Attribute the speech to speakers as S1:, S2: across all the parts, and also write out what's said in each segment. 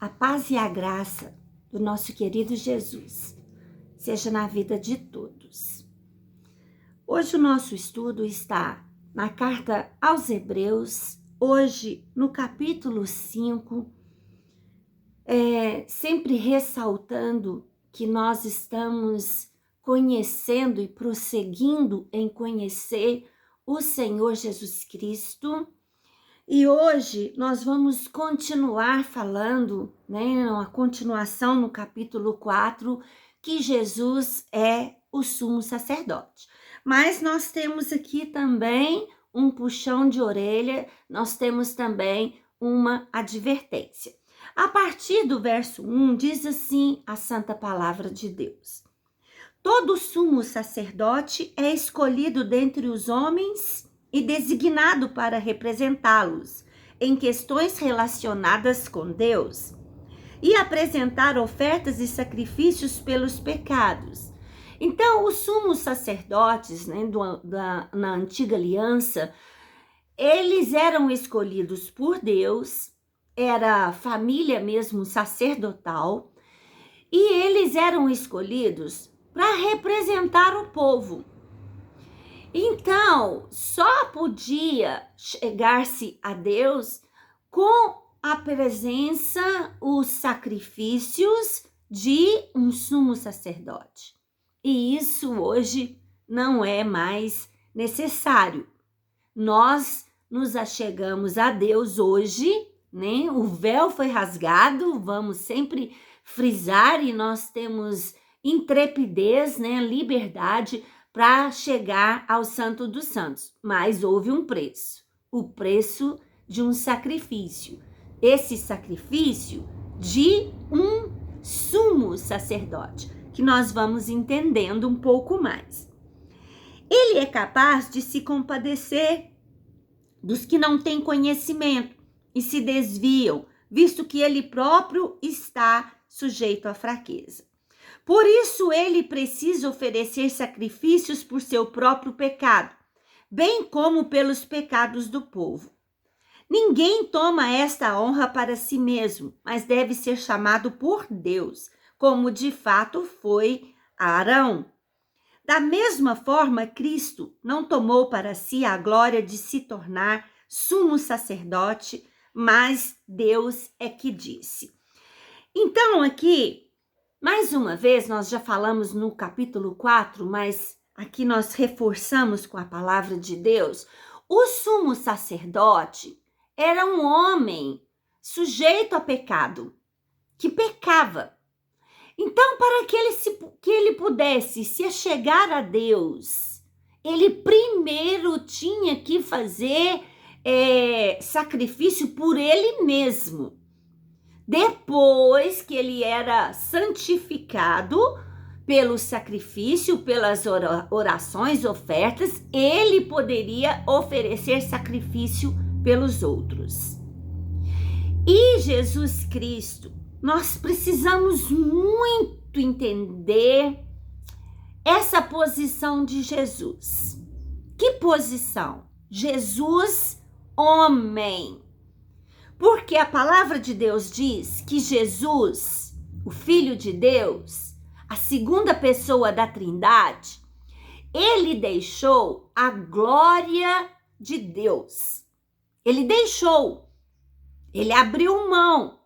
S1: A paz e a graça do nosso querido Jesus seja na vida de todos. Hoje o nosso estudo está na carta aos Hebreus, hoje no capítulo 5, sempre ressaltando que nós estamos conhecendo e prosseguindo em conhecer o Senhor Jesus Cristo. E hoje nós vamos continuar falando, uma continuação no capítulo 4, que Jesus é o sumo sacerdote. Mas nós temos aqui também um puxão de orelha, nós temos também uma advertência. A partir do verso 1, diz assim a santa palavra de Deus: todo sumo sacerdote é escolhido dentre os homens e designado para representá-los em questões relacionadas com Deus e apresentar ofertas e sacrifícios pelos pecados. Então, os sumos sacerdotes, na antiga aliança, eles eram escolhidos por Deus, era família mesmo sacerdotal, e eles eram escolhidos para representar o povo. Então, só podia chegar-se a Deus com a presença, os sacrifícios de um sumo sacerdote. E isso hoje não é mais necessário. Nós nos achegamos a Deus hoje, O véu foi rasgado, vamos sempre frisar, e nós temos intrepidez, liberdade para chegar ao Santo dos Santos. Mas houve um preço, o preço de um sacrifício. Esse sacrifício de um sumo sacerdote, que nós vamos entendendo um pouco mais. Ele é capaz de se compadecer dos que não têm conhecimento e se desviam, visto que ele próprio está sujeito à fraqueza. Por isso ele precisa oferecer sacrifícios por seu próprio pecado, bem como pelos pecados do povo. Ninguém toma esta honra para si mesmo, mas deve ser chamado por Deus, como de fato foi Arão. Da mesma forma, Cristo não tomou para si a glória de se tornar sumo sacerdote, mas Deus é que disse. Então, aqui, mais uma vez, nós já falamos no capítulo 4, mas aqui nós reforçamos com a palavra de Deus. O sumo sacerdote era um homem sujeito a pecado, que pecava. Então, para que ele pudesse se achegar a Deus, ele primeiro tinha que fazer sacrifício por ele mesmo. Depois que ele era santificado pelo sacrifício, pelas orações, ofertas, ele poderia oferecer sacrifício pelos outros. E Jesus Cristo, nós precisamos muito entender essa posição de Jesus. Que posição? Jesus, homem. Porque a palavra de Deus diz que Jesus, o Filho de Deus, a segunda pessoa da Trindade, ele deixou a glória de Deus. Ele abriu mão.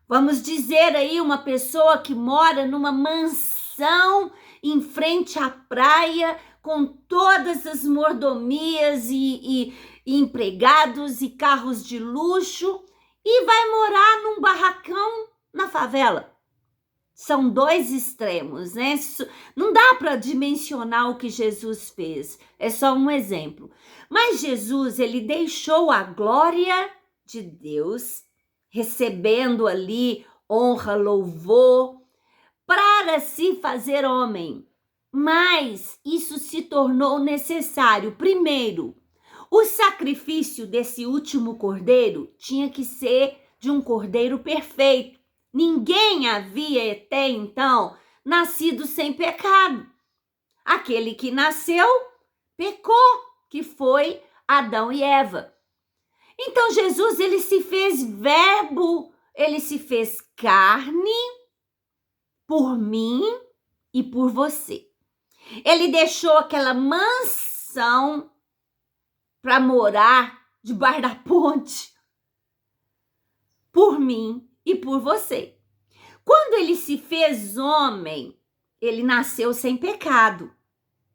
S1: Vamos dizer aí, uma pessoa que mora numa mansão em frente à praia, com todas as mordomias e empregados e carros de luxo, e vai morar num barracão na favela. São dois extremos, Não dá para dimensionar o que Jesus fez, é só um exemplo. Mas Jesus, ele deixou a glória de Deus, recebendo ali honra, louvor, para se fazer homem. Mas isso se tornou necessário. Primeiro, o sacrifício desse último cordeiro tinha que ser de um cordeiro perfeito. Ninguém havia até então nascido sem pecado. Aquele que nasceu, pecou, que foi Adão e Eva. Então Jesus, ele se fez verbo ele se fez carne por mim e por você. Ele deixou aquela mansão para morar debaixo da ponte por mim e por você. Quando ele se fez homem, ele nasceu sem pecado,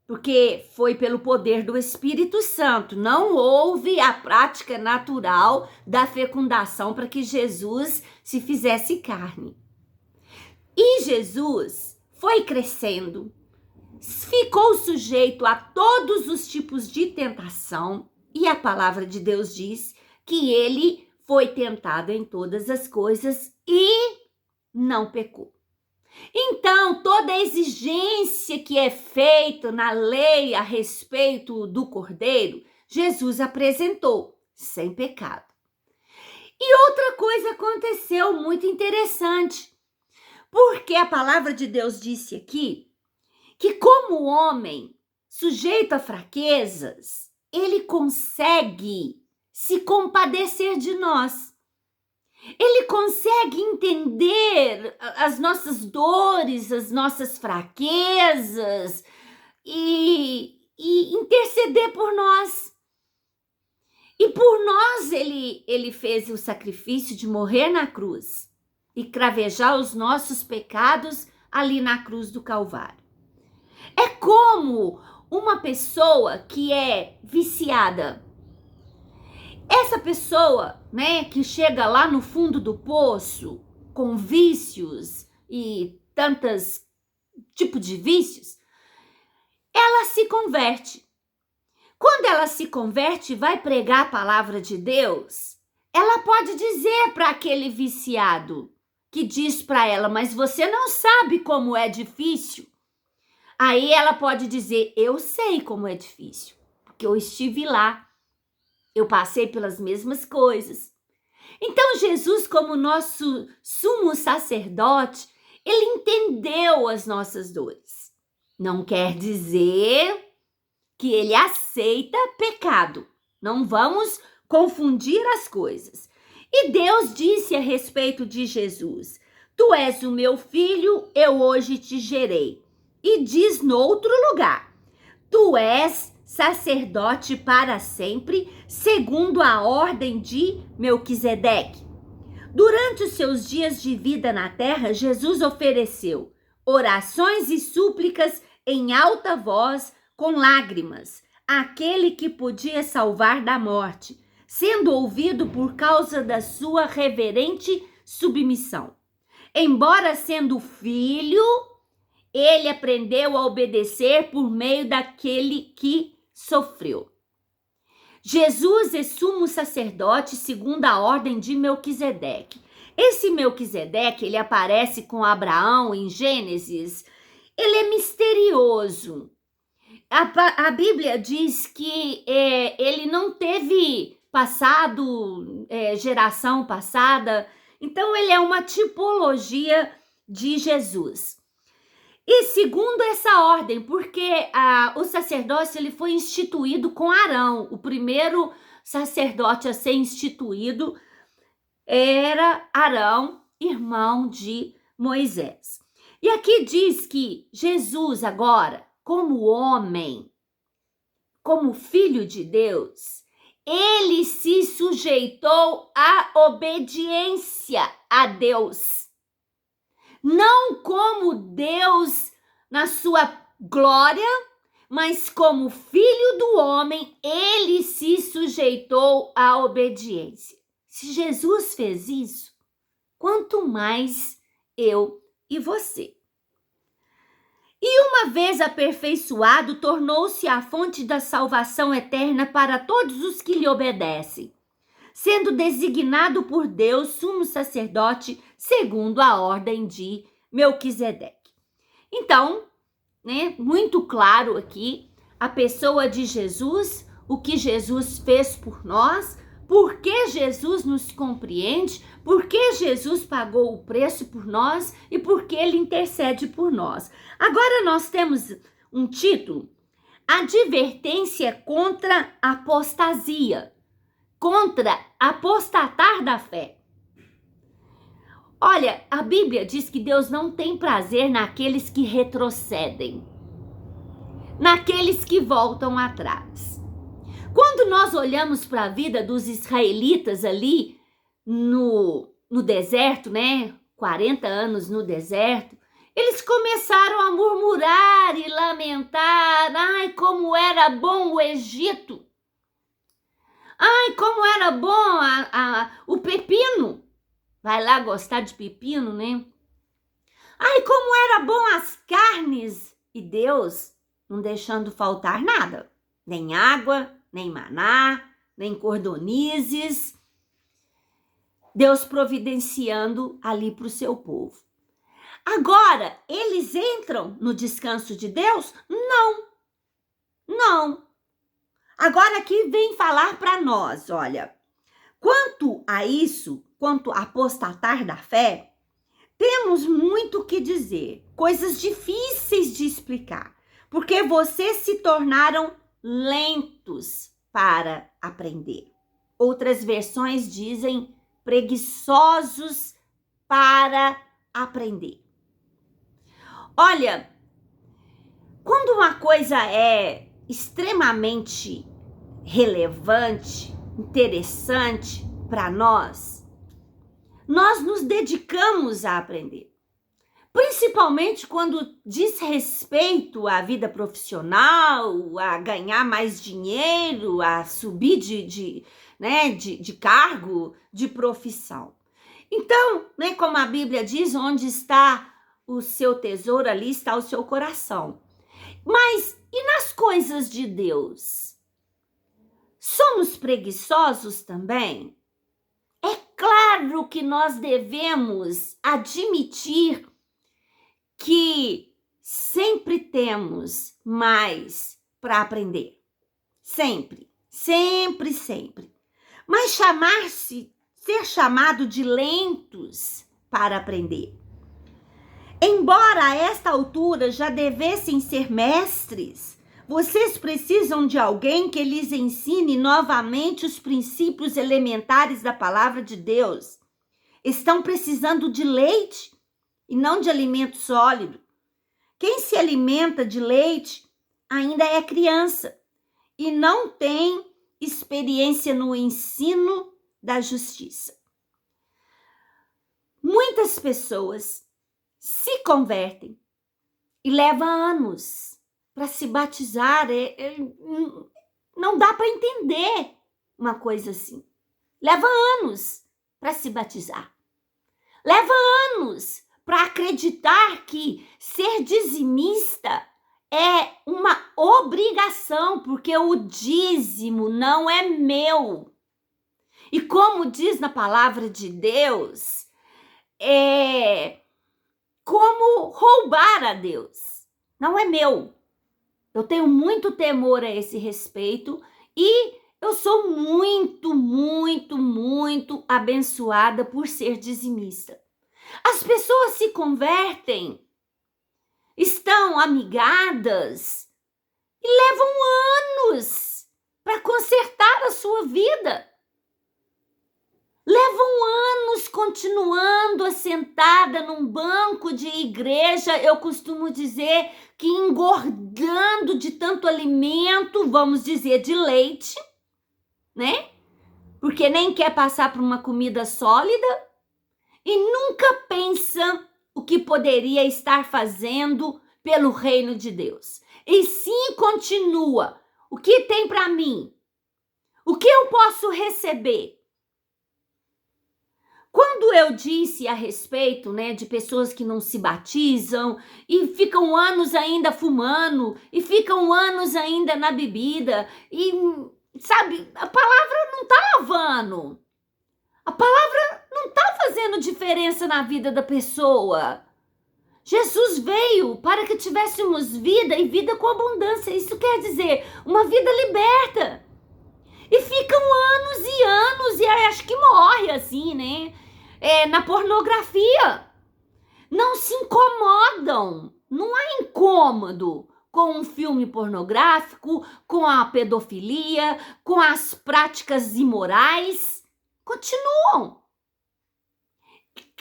S1: porque foi pelo poder do Espírito Santo. Não houve a prática natural da fecundação para que Jesus se fizesse carne. E Jesus foi crescendo, ficou sujeito a todos os tipos de tentação, e a palavra de Deus diz que ele foi tentado em todas as coisas e não pecou. Então, toda a exigência que é feita na lei a respeito do Cordeiro, Jesus apresentou sem pecado. E outra coisa aconteceu muito interessante, porque a palavra de Deus disse aqui que, como homem sujeito a fraquezas, ele consegue se compadecer de nós. Ele consegue entender as nossas dores, as nossas fraquezas e interceder por nós. E por nós ele fez o sacrifício de morrer na cruz e cravejar os nossos pecados ali na cruz do Calvário. É como uma pessoa que é viciada. Essa pessoa, né, que chega lá no fundo do poço com vícios e tantos tipos de vícios, ela se converte. Quando ela se converte e vai pregar a palavra de Deus, ela pode dizer para aquele viciado que diz para ela, mas você não sabe como é difícil. Aí ela pode dizer, eu sei como é difícil, porque eu estive lá. Eu passei pelas mesmas coisas. Então, Jesus, como nosso sumo sacerdote, ele entendeu as nossas dores. Não quer dizer que ele aceita pecado. Não vamos confundir as coisas. E Deus disse a respeito de Jesus, tu és o meu filho, eu hoje te gerei. E diz no outro lugar, tu és sacerdote para sempre, segundo a ordem de Melquisedeque. Durante os seus dias de vida na terra, Jesus ofereceu orações e súplicas em alta voz, com lágrimas, àquele que podia salvar da morte, sendo ouvido por causa da sua reverente submissão. Embora sendo filho, ele aprendeu a obedecer por meio daquele que sofreu. Jesus é sumo sacerdote segundo a ordem de Melquisedeque. Esse Melquisedeque, ele aparece com Abraão em Gênesis. Ele é misterioso. A Bíblia diz que ele não teve passado, geração passada. Então, ele é uma tipologia de Jesus. E segundo essa ordem, porque o sacerdócio ele foi instituído com Arão. O primeiro sacerdote a ser instituído era Arão, irmão de Moisés. E aqui diz que Jesus agora, como homem, como filho de Deus, ele se sujeitou à obediência a Deus. Não como Deus na sua glória, mas como filho do homem, ele se sujeitou à obediência. Se Jesus fez isso, quanto mais eu e você. E uma vez aperfeiçoado, tornou-se a fonte da salvação eterna para todos os que lhe obedecem, sendo designado por Deus sumo sacerdote segundo a ordem de Melquisedeque. Então, né, muito claro aqui a pessoa de Jesus, o que Jesus fez por nós, por que Jesus nos compreende, por que Jesus pagou o preço por nós e por que ele intercede por nós. Agora nós temos um título, Advertência contra a apostasia, contra apostatar da fé. Olha, a Bíblia diz que Deus não tem prazer naqueles que retrocedem, naqueles que voltam atrás. Quando nós olhamos para a vida dos israelitas ali no deserto, né? 40 anos no deserto, eles começaram a murmurar e lamentar. Ai, como era bom o Egito! Ai, como era bom o pepino! Vai lá gostar de pepino, né? Ai, como era bom as carnes! E Deus não deixando faltar nada. Nem água, nem maná, nem cordonizes. Deus providenciando ali para o seu povo. Agora, eles entram no descanso de Deus? Não. Não. Agora aqui vem falar para nós, olha. Quanto a isso, quanto a apostatar da fé, temos muito o que dizer, coisas difíceis de explicar, porque vocês se tornaram lentos para aprender. Outras versões dizem preguiçosos para aprender. Olha, quando uma coisa é extremamente relevante, interessante para nós nos dedicamos a aprender. Principalmente quando diz respeito à vida profissional, a ganhar mais dinheiro, a subir de cargo, de profissão. Então, né, como a Bíblia diz, onde está o seu tesouro, ali está o seu coração. Mas e nas coisas de Deus? Somos preguiçosos também? É claro que nós devemos admitir que sempre temos mais para aprender. Sempre, sempre, sempre. Mas ser chamado de lentos para aprender. Embora a esta altura já devessem ser mestres, vocês precisam de alguém que lhes ensine novamente os princípios elementares da palavra de Deus. Estão precisando de leite e não de alimento sólido. Quem se alimenta de leite ainda é criança e não tem experiência no ensino da justiça. Muitas pessoas se convertem e levam anos para se batizar. Não dá para entender uma coisa assim. Leva anos para se batizar. Leva anos para acreditar que ser dizimista é uma obrigação, porque o dízimo não é meu. E como diz na palavra de Deus, é como roubar a Deus. Não é meu. Eu tenho muito temor a esse respeito e eu sou muito, muito, muito abençoada por ser dizimista. As pessoas se convertem, estão amigadas e levam anos para consertar a sua vida. Levam anos continuando assentada num banco de igreja, eu costumo dizer que engordando de tanto alimento, vamos dizer, de leite, né? Porque nem quer passar por uma comida sólida e nunca pensa o que poderia estar fazendo pelo reino de Deus. E sim continua. O que tem para mim? O que eu posso receber? Quando eu disse a respeito, né, de pessoas que não se batizam e ficam anos ainda fumando e ficam anos ainda na bebida e, sabe, a palavra não tá lavando. A palavra não tá fazendo diferença na vida da pessoa. Jesus veio para que tivéssemos vida e vida com abundância. Isso quer dizer uma vida liberta. E ficam anos e anos e acho que morre assim, né? Na pornografia. Não se incomodam. Não há incômodo com um filme pornográfico, com a pedofilia, com as práticas imorais. Continuam.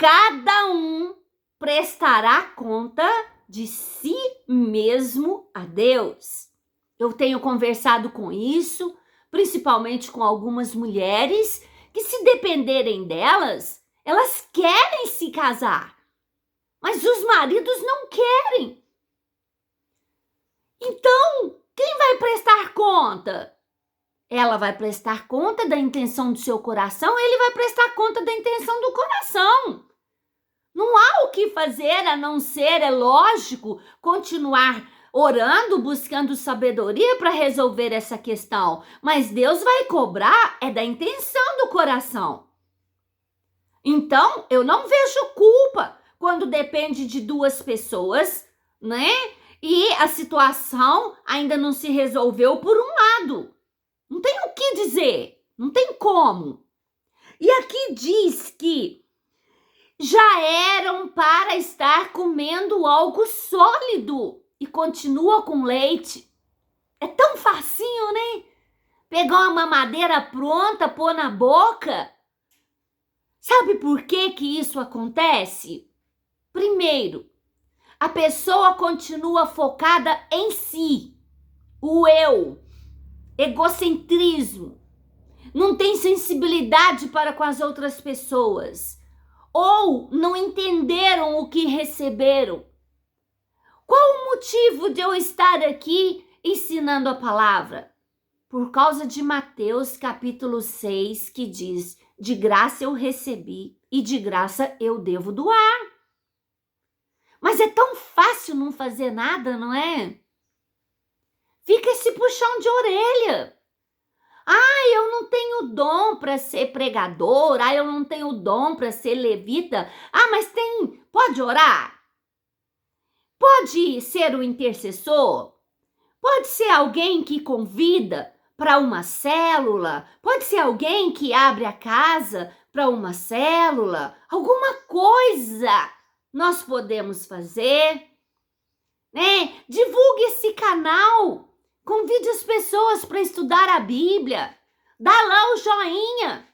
S1: cada um prestará conta de si mesmo a Deus. Eu tenho conversado com isso, principalmente com algumas mulheres, que se dependerem delas, elas querem se casar, mas os maridos não querem. Então, quem vai prestar conta? Ela vai prestar conta da intenção do seu coração, ele vai prestar conta da intenção do coração. Não há o que fazer a não ser, é lógico, continuar orando, buscando sabedoria para resolver essa questão. Mas Deus vai cobrar é da intenção do coração. Então, eu não vejo culpa quando depende de duas pessoas, né? E a situação ainda não se resolveu por um lado. Não tem o que dizer, não tem como. E aqui diz que já eram para estar comendo algo sólido e continua com leite. É tão facinho, né? Pegar uma mamadeira pronta, pôr na boca. Sabe por que isso acontece? Primeiro, a pessoa continua focada em si, o eu, egocentrismo, não tem sensibilidade para com as outras pessoas, ou não entenderam o que receberam. Qual o motivo de eu estar aqui ensinando a palavra? Por causa de Mateus capítulo 6, que diz: de graça eu recebi e de graça eu devo doar. Mas é tão fácil não fazer nada, não é? Fica esse puxão de orelha. Eu não tenho dom para ser pregador. Eu não tenho dom para ser levita. Mas pode orar? Pode ser o intercessor? Pode ser alguém que convida para uma célula? Pode ser alguém que abre a casa para uma célula? Alguma coisa nós podemos fazer, né? Divulgue esse canal. Convide as pessoas para estudar a Bíblia. Dá lá o joinha.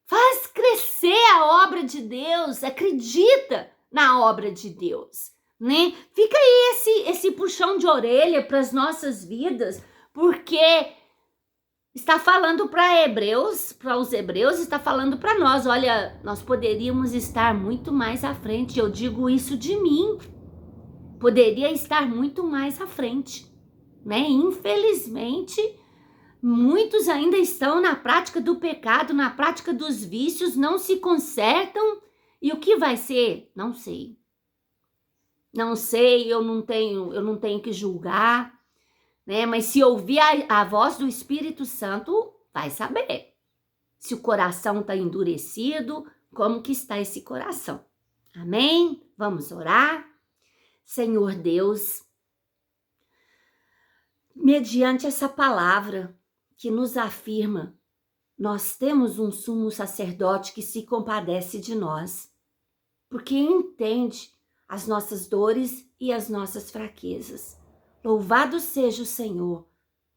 S1: Faz crescer a obra de Deus. Acredita na obra de Deus, né? Fica aí esse puxão de orelha para as nossas vidas, porque está falando para os hebreus, está falando para nós. Olha, nós poderíamos estar muito mais à frente. Eu digo isso de mim. Poderia estar muito mais à frente, né? Infelizmente, muitos ainda estão na prática do pecado, na prática dos vícios, não se consertam. E o que vai ser? Não sei. Não sei, eu não tenho que julgar, né? Mas se ouvir a voz do Espírito Santo, vai saber. Se o coração está endurecido, como que está esse coração? Amém? Vamos orar? Senhor Deus, mediante essa palavra que nos afirma, nós temos um sumo sacerdote que se compadece de nós, porque entende as nossas dores e as nossas fraquezas. Louvado seja o Senhor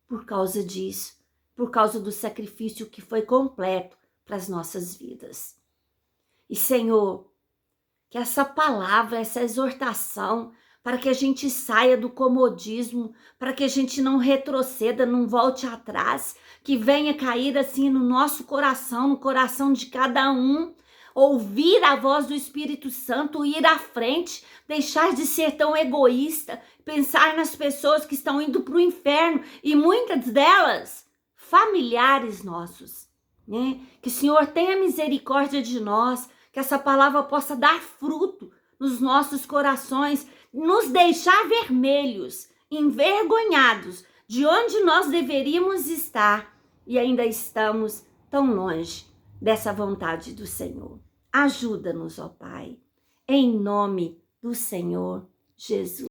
S1: por causa disso, por causa do sacrifício que foi completo para as nossas vidas. E Senhor, que essa palavra, essa exortação, para que a gente saia do comodismo, para que a gente não retroceda, não volte atrás, que venha cair assim no nosso coração, no coração de cada um, ouvir a voz do Espírito Santo, ir à frente, deixar de ser tão egoísta, pensar nas pessoas que estão indo para o inferno, e muitas delas, familiares nossos, né? Que o Senhor tenha misericórdia de nós, que essa palavra possa dar fruto nos nossos corações, nos deixar vermelhos, envergonhados de onde nós deveríamos estar e ainda estamos tão longe dessa vontade do Senhor. Ajuda-nos, ó Pai, em nome do Senhor Jesus.